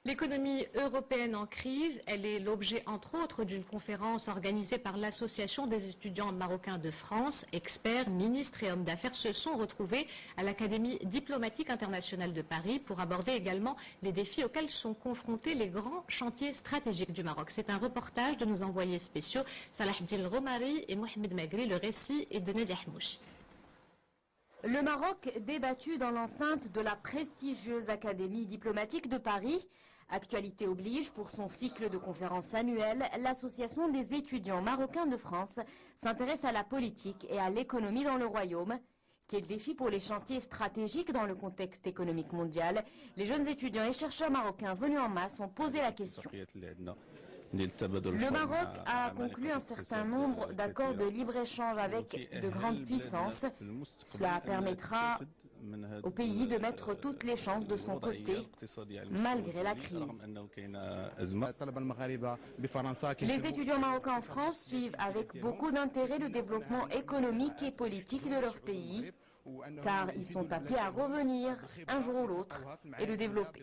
L'économie européenne en crise, elle est l'objet entre autres d'une conférence organisée par l'Association des étudiants marocains de France. Experts, ministres et hommes d'affaires se sont retrouvés à l'Académie diplomatique internationale de Paris pour aborder également les défis auxquels sont confrontés les grands chantiers stratégiques du Maroc. C'est un reportage de nos envoyés spéciaux Salah Eddine Romari et Mohamed Magri. Le récit est de Nadia Hamouchi. Le Maroc débattu dans l'enceinte de la prestigieuse Académie diplomatique de Paris. Actualité oblige, pour son cycle de conférences annuelles, l'Association des étudiants marocains de France s'intéresse à la politique et à l'économie dans le royaume. Quel défi pour les chantiers stratégiques dans le contexte économique mondial? Les jeunes étudiants et chercheurs marocains venus en masse ont posé la question. Le Maroc a conclu un certain nombre d'accords de libre-échange avec de grandes puissances. Cela permettra au pays de mettre toutes les chances de son côté, malgré la crise. Les étudiants marocains en France suivent avec beaucoup d'intérêt le développement économique et politique de leur pays, car ils sont appelés à revenir un jour ou l'autre et le développer.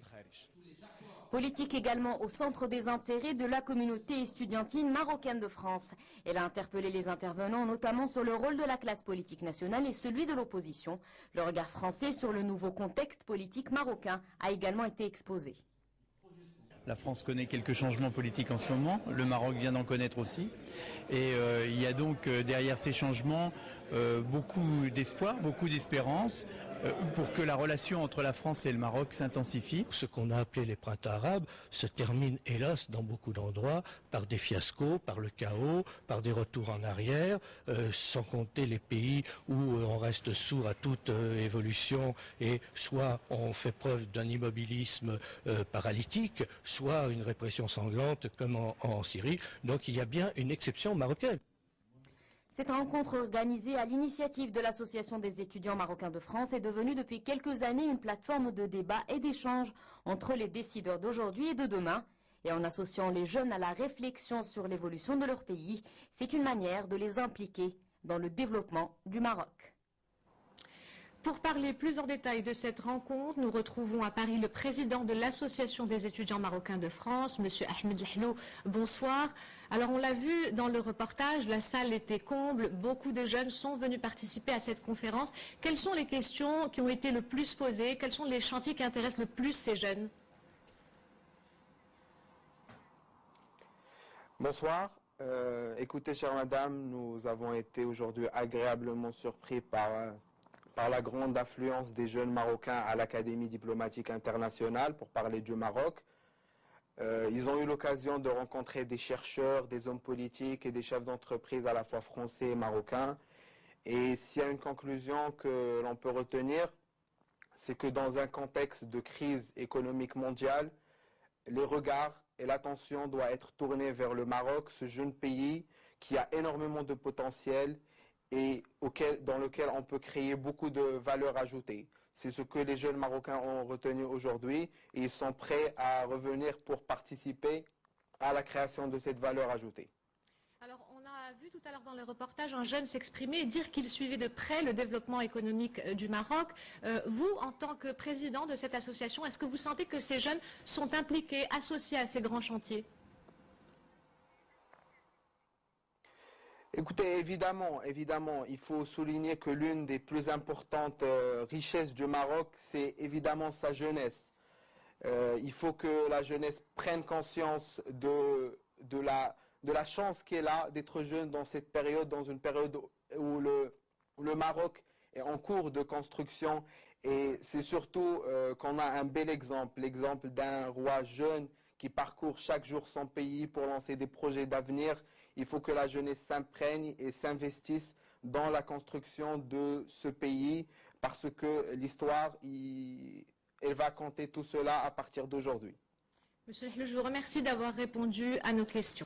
Politique également au centre des intérêts de la communauté estudiantine marocaine de France. Elle a interpellé les intervenants notamment sur le rôle de la classe politique nationale et celui de l'opposition. Le regard français sur le nouveau contexte politique marocain a également été exposé. La France connaît quelques changements politiques en ce moment, le Maroc vient d'en connaître aussi. Et il y a donc derrière ces changements beaucoup d'espoir, beaucoup d'espérance pour que la relation entre la France et le Maroc s'intensifie. Ce qu'on a appelé les printemps arabes se termine hélas dans beaucoup d'endroits par des fiascos, par le chaos, par des retours en arrière, sans compter les pays où on reste sourd à toute évolution et soit on fait preuve d'un immobilisme paralytique, soit une répression sanglante comme en Syrie. Donc il y a bien une exception marocaine. Cette rencontre organisée à l'initiative de l'Association des étudiants marocains de France est devenue depuis quelques années une plateforme de débat et d'échange entre les décideurs d'aujourd'hui et de demain. Et en associant les jeunes à la réflexion sur l'évolution de leur pays, c'est une manière de les impliquer dans le développement du Maroc. Pour parler plus en détail de cette rencontre, nous retrouvons à Paris le président de l'Association des étudiants marocains de France, M. Ahmed Lahlou. Bonsoir. Alors on l'a vu dans le reportage, la salle était comble, beaucoup de jeunes sont venus participer à cette conférence. Quelles sont les questions qui ont été le plus posées? Quels sont les chantiers qui intéressent le plus ces jeunes? Bonsoir. Écoutez, chère madame, nous avons été aujourd'hui agréablement surpris par la grande affluence des jeunes Marocains à l'Académie diplomatique internationale pour parler du Maroc. Ils ont eu l'occasion de rencontrer des chercheurs, des hommes politiques et des chefs d'entreprise à la fois français et marocains. Et s'il y a une conclusion que l'on peut retenir, c'est que dans un contexte de crise économique mondiale, les regards et l'attention doivent être tournés vers le Maroc, ce jeune pays qui a énormément de potentiel et dans lequel on peut créer beaucoup de valeur ajoutée. C'est ce que les jeunes Marocains ont retenu aujourd'hui et ils sont prêts à revenir pour participer à la création de cette valeur ajoutée. Alors, on a vu tout à l'heure dans le reportage un jeune s'exprimer et dire qu'il suivait de près le développement économique du Maroc. Vous, en tant que président de cette association, est-ce que vous sentez que ces jeunes sont impliqués, associés à ces grands chantiers ? Écoutez, évidemment, il faut souligner que l'une des plus importantes richesses du Maroc, c'est évidemment sa jeunesse. Il faut que la jeunesse prenne conscience de la chance qu'elle a d'être jeune dans cette période, dans une période où le Maroc est en cours de construction. Et c'est surtout qu'on a un bel exemple, l'exemple d'un roi jeune qui parcourt chaque jour son pays pour lancer des projets d'avenir. Il faut que la jeunesse s'imprègne et s'investisse dans la construction de ce pays parce que l'histoire, elle va compter tout cela à partir d'aujourd'hui. Monsieur Lahlou, je vous remercie d'avoir répondu à nos questions.